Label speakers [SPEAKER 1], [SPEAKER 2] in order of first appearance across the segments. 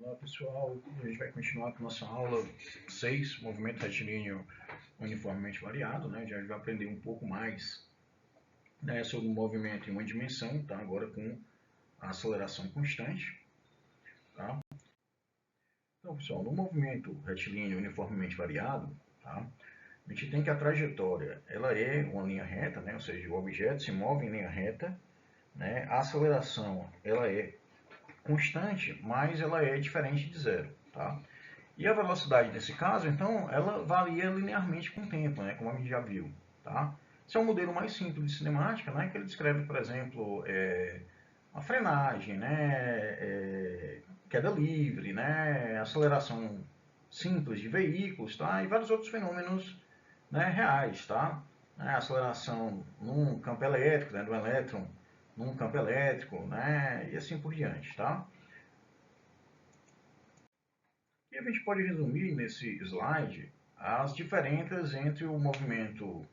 [SPEAKER 1] Olá pessoal, a gente vai continuar com nossa aula 6, movimento retilíneo uniformemente variado, né? Já vai aprender um pouco mais, né, sobre o movimento em uma dimensão, tá? Agora com a aceleração constante, tá? Então pessoal, no movimento retilíneo uniformemente variado, tá? A gente tem que a trajetória, ela é uma linha reta, né? Ou seja, o objeto se move em linha reta, né? A aceleração, ela é constante, mas ela é diferente de zero, tá? E a velocidade nesse caso, então, ela varia linearmente com o tempo, né, como a gente já viu. Tá? Esse é um modelo mais simples de cinemática, né, que ele descreve, por exemplo, a frenagem, né, queda livre, né, aceleração simples de veículos, tá? E vários outros fenômenos, né, reais. Tá? Aceleração num campo elétrico, né, do elétron num campo elétrico, né, e assim por diante. Tá? E a gente pode resumir nesse slide as diferenças entre o movimento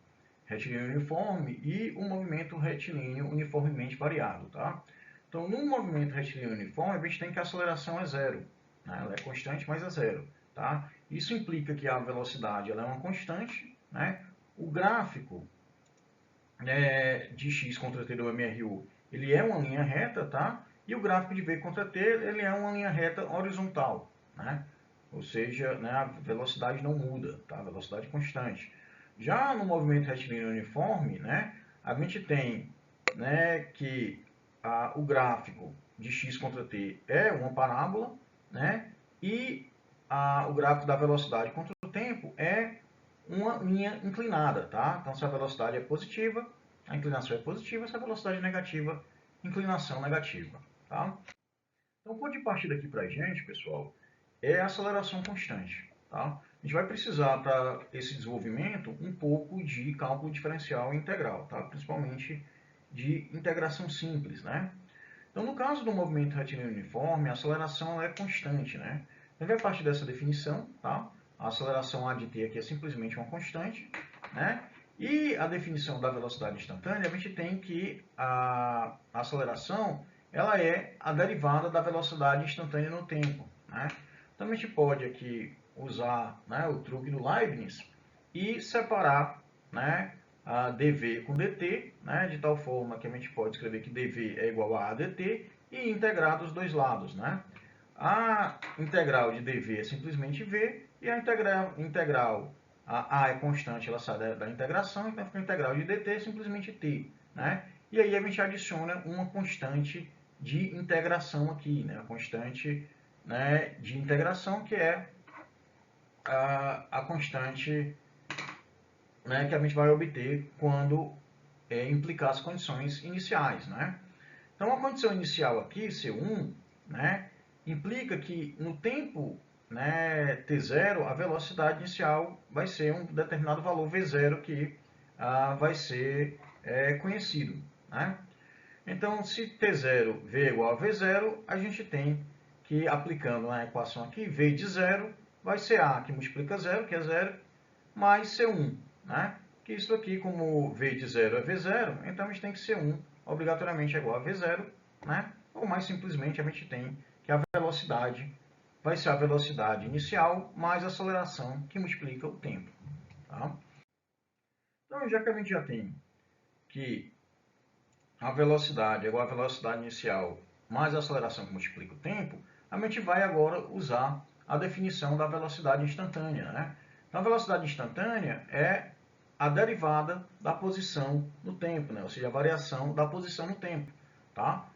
[SPEAKER 1] retilíneo uniforme e o movimento retilíneo uniformemente variado. Tá? Então, no movimento retilíneo uniforme, a gente tem que a aceleração é zero. Né? Ela é constante, mas é zero. Tá? Isso implica que a velocidade ela é uma constante. Né? O gráfico de x contra t do MRU ele é uma linha reta, tá? E o gráfico de v contra t ele é uma linha reta horizontal, né? Ou seja, né, a velocidade não muda, tá? A velocidade é constante. Já no movimento retilíneo uniforme, né, a gente tem, né, que o gráfico de x contra t é uma parábola, né, e o gráfico da velocidade contra o tempo é uma linha inclinada, tá? Então, se a velocidade é positiva, a inclinação é positiva, se a velocidade é negativa, inclinação negativa, tá? Então, o ponto de partida aqui para a gente, pessoal, é a aceleração constante, tá? A gente vai precisar, para esse desenvolvimento, um pouco de cálculo diferencial e integral, tá? Principalmente de integração simples, né? Então, no caso do movimento retilíneo uniforme, a aceleração é constante, né? Então, vai partir dessa definição, tá? A aceleração A de t aqui é simplesmente uma constante, né? E a definição da velocidade instantânea, a gente tem que a aceleração ela é a derivada da velocidade instantânea no tempo, né? Então, a gente pode aqui usar, né, o truque do Leibniz e separar, né, a dv com dt, né, de tal forma que a gente pode escrever que dv é igual a dt e integrar dos dois lados. Né? A integral de dv é simplesmente v e a integral a é constante, ela sai da integração, então fica a integral de dt é simplesmente t. Né? E aí a gente adiciona uma constante de integração aqui, né? A constante, né, de integração que é a constante, né, que a gente vai obter quando implicar as condições iniciais. Né? Então, a condição inicial aqui, C1, né, implica que no tempo, né, t0, a velocidade inicial vai ser um determinado valor v0 que vai ser conhecido. Né? Então, se t0 v é igual a v0, a gente tem que, aplicando na equação aqui, v de 0 vai ser a, que multiplica 0, que é 0, mais C1, né? Que isso aqui, como V de 0 é V0, então a gente tem que C1 obrigatoriamente é igual a V0, né? Ou mais simplesmente a gente tem que a velocidade vai ser a velocidade inicial mais a aceleração que multiplica o tempo. Tá? Então, já que a gente já tem que a velocidade é igual a velocidade inicial mais a aceleração que multiplica o tempo, a gente vai agora usar a definição da velocidade instantânea. Né? Então, a velocidade instantânea é a derivada da posição no tempo, né? Ou seja, a variação da posição no tempo. Tá?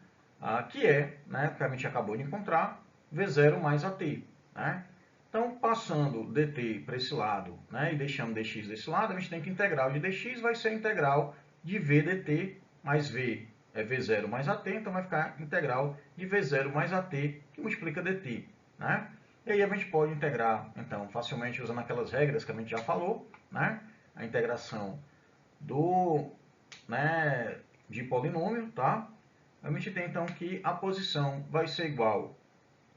[SPEAKER 1] Que é, né, que a gente acabou de encontrar, V0 mais AT. Né? Então, passando dt para esse lado, né, e deixando dx desse lado, a gente tem que integral de dx vai ser a integral de v dt, mais v é v0 mais at, então vai ficar integral de v0 mais at, que multiplica dt. Né? E aí a gente pode integrar, então, facilmente usando aquelas regras que a gente já falou, né? A integração né, de polinômio, tá? A gente tem, então, que a posição vai ser igual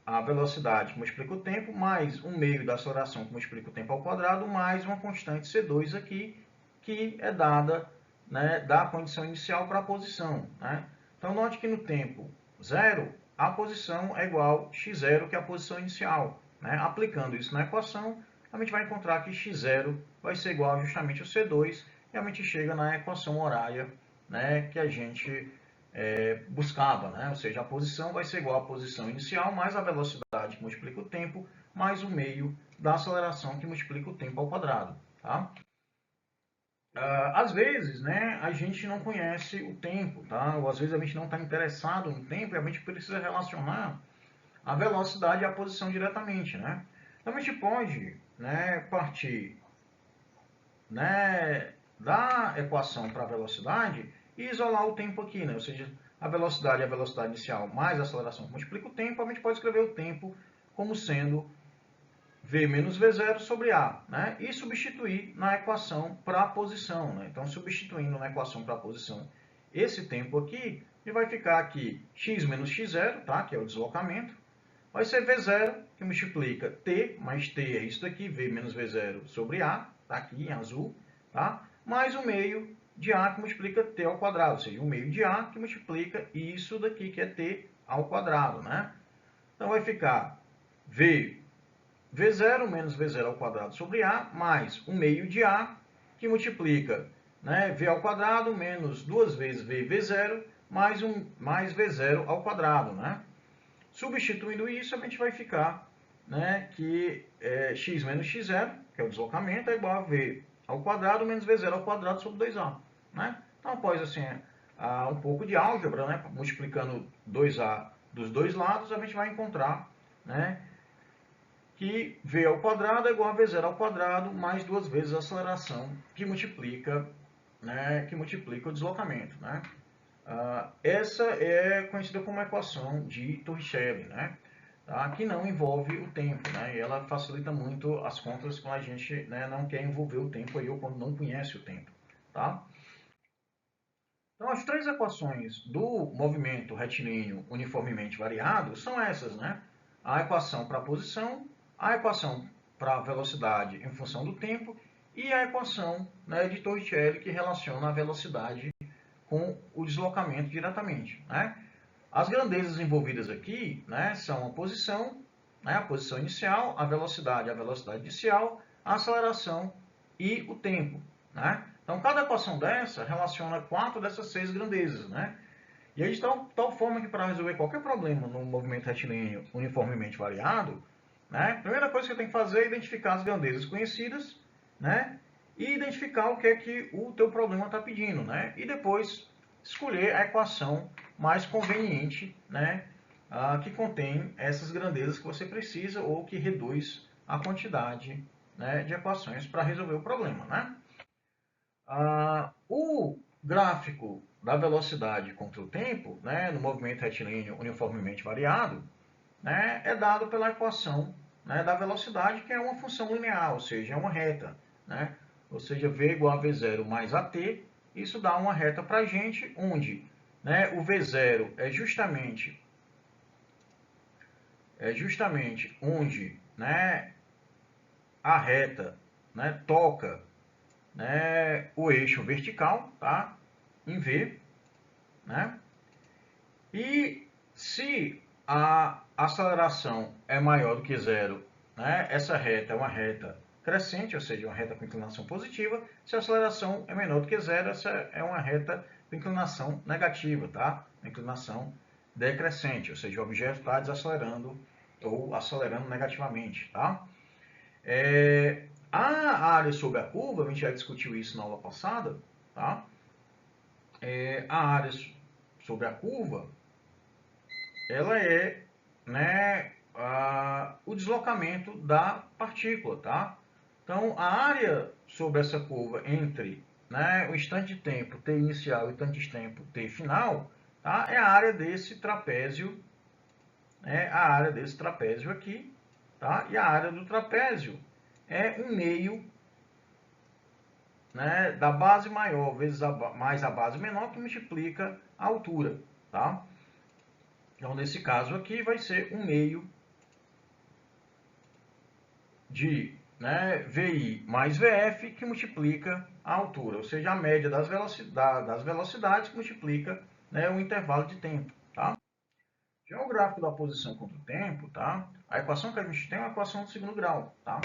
[SPEAKER 1] a velocidade que multiplica o tempo, mais um meio da aceleração que multiplica o tempo ao quadrado, mais uma constante C2 aqui, que é dada, né, da condição inicial para a posição. Né? Então, note que no tempo 0, a posição é igual a x0, que é a posição inicial. Né? Aplicando isso na equação, a gente vai encontrar que x0 vai ser igual a justamente o C2, e a gente chega na equação horária, né, que a gente buscava. Né? Ou seja, a posição vai ser igual à posição inicial, mais a velocidade que multiplica o tempo, mais o meio da aceleração que multiplica o tempo ao quadrado. Tá? Às vezes, né, a gente não conhece o tempo, tá? Ou às vezes a gente não está interessado no tempo e a gente precisa relacionar a velocidade e a posição diretamente, né? Então a gente pode, né, partir, né, da equação para a velocidade e isolar o tempo aqui, né? Ou seja, a velocidade é a velocidade inicial mais a aceleração que multiplica o tempo, a gente pode escrever o tempo como sendo V menos V0 sobre A, né? E substituir na equação para a posição, né? Então, substituindo na equação para a posição esse tempo aqui, ele vai ficar aqui x menos x0, tá? Que é o deslocamento, vai ser V0, que multiplica T, mais T é isso daqui, V menos V0 sobre A, tá aqui em azul, tá? Mais o meio de A, que multiplica T ao quadrado, ou seja, o meio de A, que multiplica isso daqui, que é T ao quadrado, né? Então, vai ficar V0 menos V0 ao quadrado sobre A, mais um meio de A, que multiplica, né, V ao quadrado menos duas vezes V0, mais V0 ao quadrado. Né? Substituindo isso, a gente vai ficar, né, que x menos x0, que é o deslocamento, é igual a V ao quadrado menos V0 ao quadrado sobre 2A. Né? Então, após assim, um pouco de álgebra, né, multiplicando 2A dos dois lados, a gente vai encontrar, né, que V ao quadrado é igual a V0 ao quadrado mais duas vezes a aceleração que multiplica, né, o deslocamento. Né? Essa é conhecida como a equação de Torricelli, né? Tá? Que não envolve o tempo, né? E ela facilita muito as contas quando a gente, né, não quer envolver o tempo aí, ou quando não conhece o tempo. Tá? Então, as três equações do movimento retilíneo uniformemente variado são essas, né? A equação para a posição, a equação para a velocidade em função do tempo e a equação, né, de Torricelli, que relaciona a velocidade com o deslocamento diretamente. Né? As grandezas envolvidas aqui, né, são a posição, né, a posição inicial, a velocidade inicial, a aceleração e o tempo. Né? Então, cada equação dessa relaciona 4 dessas 6 grandezas. Né? E aí, de tal forma que para resolver qualquer problema no movimento retilíneo uniformemente variado, né, a primeira coisa que você tem que fazer é identificar as grandezas conhecidas, né, e identificar o que é que o teu problema está pedindo. Né, e depois escolher a equação mais conveniente, né, que contém essas grandezas que você precisa ou que reduz a quantidade, né, de equações para resolver o problema. Né. O gráfico da velocidade contra o tempo, né, no movimento retilíneo uniformemente variado, né, é dado pela equação, né, da velocidade, que é uma função linear, ou seja, é uma reta. Né? Ou seja, V igual a V0 mais AT, isso dá uma reta para a gente, onde, né, o V0 é justamente onde, né, a reta, né, toca, né, o eixo vertical, tá, em V. Né? E se a aceleração é maior do que zero, né, essa reta é uma reta crescente, ou seja, uma reta com inclinação positiva. Se a aceleração é menor do que zero, essa é uma reta com inclinação negativa, tá? Inclinação decrescente, ou seja, o objeto está desacelerando ou acelerando negativamente. Tá? A área sobre a curva, a gente já discutiu isso na aula passada, tá? A área sobre a curva, ela é, né, o deslocamento da partícula, tá? Então, a área sobre essa curva entre, né, o instante de tempo t inicial e o instante de tempo t final, tá? É a área desse trapézio, né, a área desse trapézio aqui, tá? E a área do trapézio é um meio, né, da base maior vezes mais a base menor, que multiplica a altura. Tá? Então, nesse caso aqui, vai ser um meio de, né, VI mais VF, que multiplica a altura, ou seja, a média das velocidades que multiplica, né, o intervalo de tempo. Tá? Já o gráfico da posição contra o tempo, tá? A equação que a gente tem é uma equação do segundo grau, tá?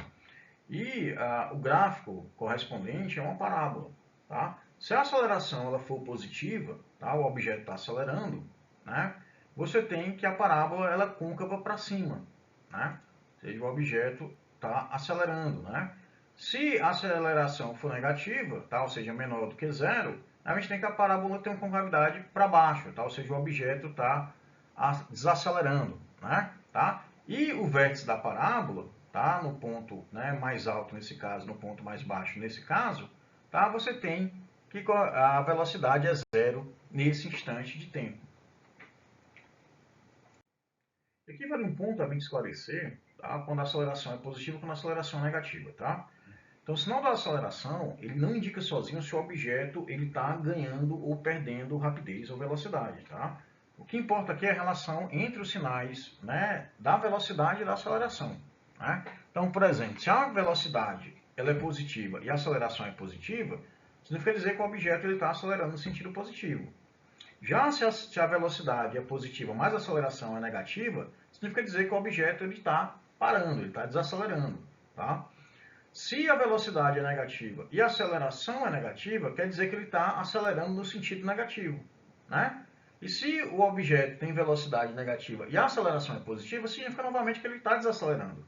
[SPEAKER 1] E o gráfico correspondente é uma parábola, tá? Se a aceleração ela for positiva, tá? O objeto está acelerando, né? Você tem que a parábola ela é côncava para cima, né? Ou seja, o objeto está acelerando, né? Se a aceleração for negativa, tá? Ou seja, menor do que zero, a gente tem que a parábola ter uma concavidade para baixo, tá? Ou seja, o objeto está desacelerando, né? Tá? E o vértice da parábola, tá? No ponto, né, mais alto nesse caso, no ponto mais baixo nesse caso, tá? Você tem que a velocidade é zero nesse instante de tempo. Aqui vale um ponto a gente esclarecer, tá? Quando a aceleração é positiva e quando a aceleração é negativa, tá? Então, o sinal da aceleração, ele não indica sozinho se o objeto está ganhando ou perdendo rapidez ou velocidade, tá? O que importa aqui é a relação entre os sinais, né, da velocidade e da aceleração, né? Então, por exemplo, se a velocidade ela é positiva e a aceleração é positiva, significa dizer que o objeto está acelerando no sentido positivo. Já se a velocidade é positiva, mas a aceleração é negativa, significa dizer que o objeto está parando, ele está desacelerando, tá? Se a velocidade é negativa e a aceleração é negativa, quer dizer que ele está acelerando no sentido negativo, né? E se o objeto tem velocidade negativa e a aceleração é positiva, significa novamente que ele está desacelerando,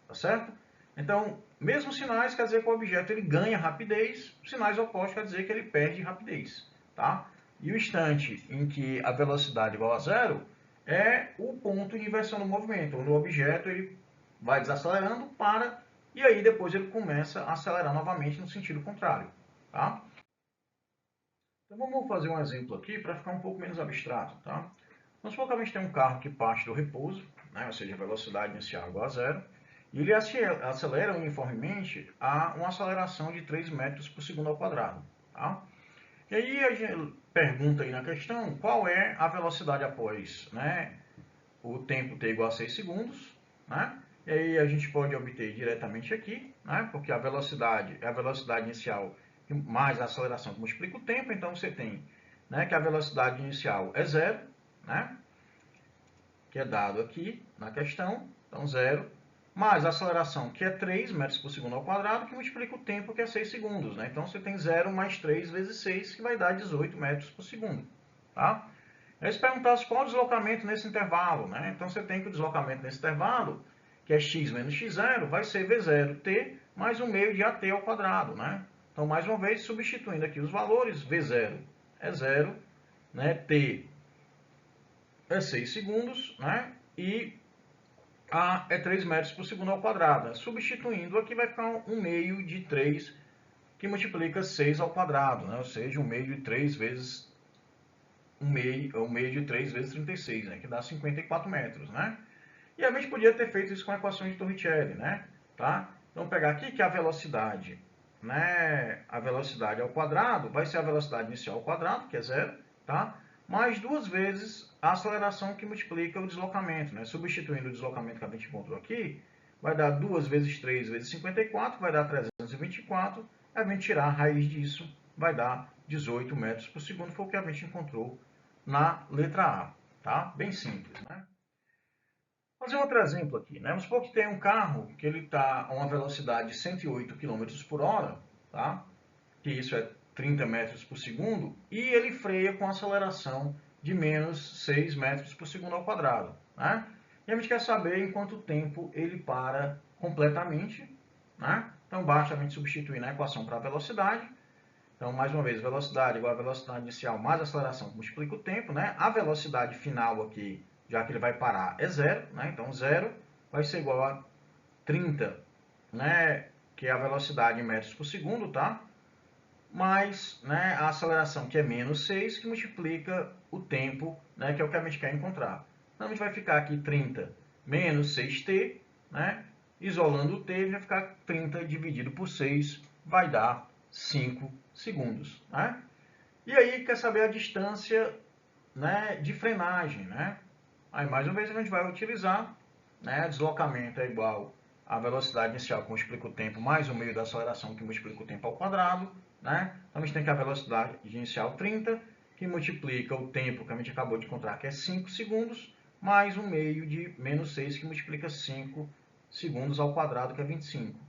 [SPEAKER 1] tá certo? Então, mesmos sinais quer dizer que o objeto ele ganha rapidez, sinais opostos quer dizer que ele perde rapidez, tá? E o instante em que a velocidade é igual a zero é o ponto de inversão do movimento, onde o objeto ele vai desacelerando, para, e aí depois ele começa a acelerar novamente no sentido contrário, tá? Então vamos fazer um exemplo aqui para ficar um pouco menos abstrato, tá? Vamos supor que a gente tem um carro que parte do repouso, né, ou seja, a velocidade inicial igual a zero, e ele acelera uniformemente a uma aceleração de 3 metros por segundo ao quadrado, tá? E aí a gente pergunta aí na questão qual é a velocidade após, né, o tempo t igual a 6 segundos, né? E aí a gente pode obter diretamente aqui, né? Porque a velocidade é a velocidade inicial mais a aceleração que multiplica o tempo, então você tem, né, que a velocidade inicial é zero, né? Que é dado aqui na questão, então zero, mais a aceleração, que é 3 metros por segundo ao quadrado, que multiplica o tempo, que é 6 segundos, né? Então você tem 0 mais 3 vezes 6, que vai dar 18 metros por segundo, tá? Eles perguntaram qual o deslocamento nesse intervalo, né? Então você tem que o deslocamento nesse intervalo, que é x menos x0, vai ser v0t mais 1 meio de at ao quadrado, né? Então, mais uma vez, substituindo aqui os valores, v0 é 0, né? T é 6 segundos, né? E a é 3 metros por segundo ao quadrado. Substituindo aqui vai ficar 1 meio de 3, que multiplica 6 ao quadrado, né? Ou seja, 1 meio de 3 vezes 1 meio de 3 vezes 36, né? Que dá 54 metros, né? E a gente podia ter feito isso com a equação de Torricelli, né? Tá? Então, pegar aqui que a velocidade, né? A velocidade ao quadrado vai ser a velocidade inicial ao quadrado, que é zero, tá? Mais 2 vezes a aceleração que multiplica o deslocamento, né? Substituindo o deslocamento que a gente encontrou aqui, vai dar 2 vezes 3 vezes 54, vai dar 324. A gente tirar a raiz disso, vai dar 18 metros por segundo, foi o que a gente encontrou na letra A, tá? Bem simples, né? Vou fazer outro exemplo aqui, né? Vamos supor que tem um carro que ele está a uma velocidade de 108 km por hora, tá? Que isso é 30 metros por segundo, e ele freia com aceleração de menos 6 metros por segundo ao quadrado, né? E a gente quer saber em quanto tempo ele para completamente, né? Então basta a gente substituir na equação para a velocidade. Então, mais uma vez, velocidade igual a velocidade inicial mais a aceleração que multiplica o tempo, né? A velocidade final aqui, já que ele vai parar, é zero, né? Então, zero vai ser igual a 30, né? Que é a velocidade em metros por segundo, tá? Mais, né, a aceleração, que é menos 6, que multiplica o tempo, né? Que é o que a gente quer encontrar. Então, a gente vai ficar aqui 30 menos 6t, né? Isolando o t, vai ficar 30 dividido por 6, vai dar 5 segundos, né? E aí quer saber a distância, né, de frenagem, né? Aí mais uma vez a gente vai utilizar, né, deslocamento é igual à velocidade inicial que multiplica o tempo mais o meio da aceleração que multiplica o tempo ao quadrado, né? Então a gente tem que a velocidade inicial 30, que multiplica o tempo que a gente acabou de encontrar, que é 5 segundos, mais 1 meio de menos 6, que multiplica 5 segundos ao quadrado, que é 25.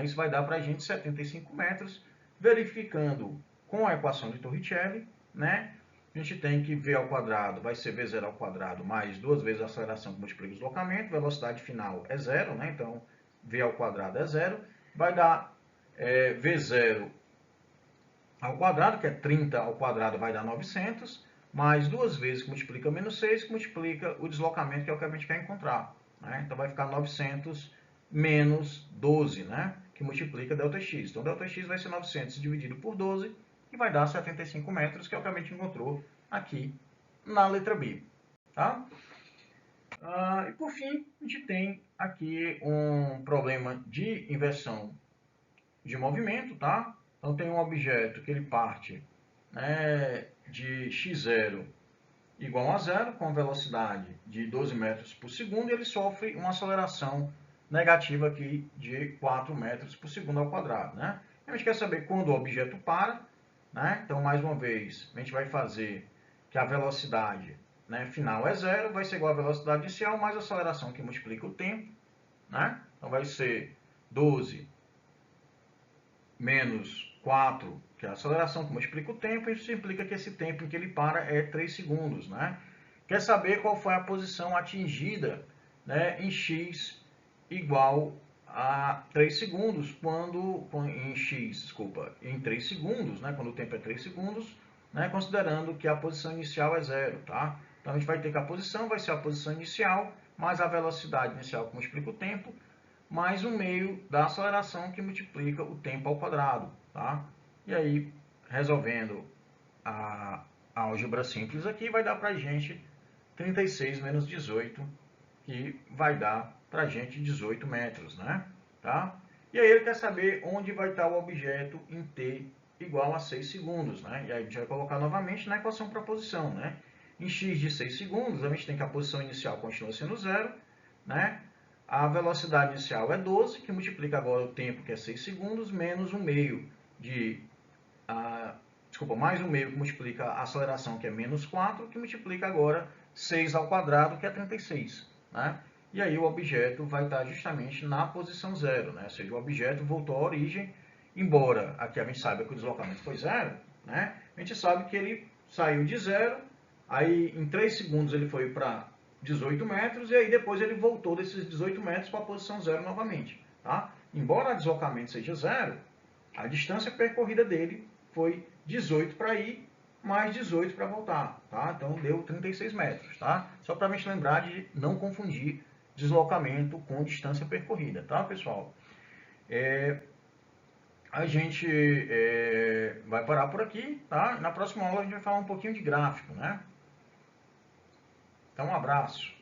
[SPEAKER 1] Isso vai dar para a gente 75 metros, verificando com a equação de Torricelli, né? A gente tem que v ao quadrado vai ser v0 ao quadrado mais 2 vezes a aceleração que multiplica o deslocamento, velocidade final é zero, né? Então v ao quadrado é zero, vai dar v0 ao quadrado, que é 30 ao quadrado, vai dar 900, mais 2 vezes que multiplica menos 6, que multiplica o deslocamento, que é o que a gente quer encontrar. Né? Então vai ficar 900 menos 12, né? Que multiplica ΔX. Então ΔX vai ser 900 dividido por 12, e vai dar 75 metros, que é o que a gente encontrou aqui na letra B. Tá? E por fim, a gente tem aqui um problema de inversão de movimento, tá? Então tem um objeto que ele parte, né, de x0 igual a zero, com velocidade de 12 metros por segundo, e ele sofre uma aceleração negativa aqui de 4 metros por segundo ao quadrado, né? A gente quer saber quando o objeto para, né? Então, mais uma vez, a gente vai fazer que a velocidade, né, final é zero, vai ser igual à velocidade inicial mais a aceleração que multiplica o tempo, né? Então vai ser 12 menos 4, que é a aceleração que multiplica o tempo, isso implica que esse tempo em que ele para é 3 segundos, né? Quer saber qual foi a posição atingida, né, em x igual a 3 segundos, em 3 segundos, né, quando o tempo é 3 segundos, né, considerando que a posição inicial é zero, tá? Então a gente vai ter que a posição vai ser a posição inicial, mais a velocidade inicial que multiplica o tempo, mais 1 meio da aceleração que multiplica o tempo ao quadrado, tá? E aí, resolvendo a álgebra simples aqui, vai dar para a gente 36 menos 18, que vai dar para a gente 18 metros, né? Tá? E aí ele quer saber onde vai estar o objeto em t igual a 6 segundos, né? E aí a gente vai colocar novamente na equação para a posição, né? Em x de 6 segundos, a gente tem que a posição inicial continua sendo zero, né? A velocidade inicial é 12, que multiplica agora o tempo, que é 6 segundos, menos 1 meio de... mais 1 meio que multiplica a aceleração, que é menos 4, que multiplica agora 6 ao quadrado, que é 36. Né? E aí o objeto vai estar justamente na posição zero, né? Ou seja, o objeto voltou à origem, embora aqui a gente saiba que o deslocamento foi zero, né? A gente sabe que ele saiu de zero, aí em 3 segundos ele foi para 18 metros, e aí depois ele voltou desses 18 metros para a posição zero novamente. Tá? Embora o deslocamento seja zero, a distância percorrida dele foi 18 para ir, mais 18 para voltar. Tá? Então deu 36 metros. Tá? Só para a gente lembrar de não confundir deslocamento com distância percorrida. Tá, pessoal? A gente vai parar por aqui. Tá? Na próxima aula a gente vai falar um pouquinho de gráfico. Né? Então, um abraço.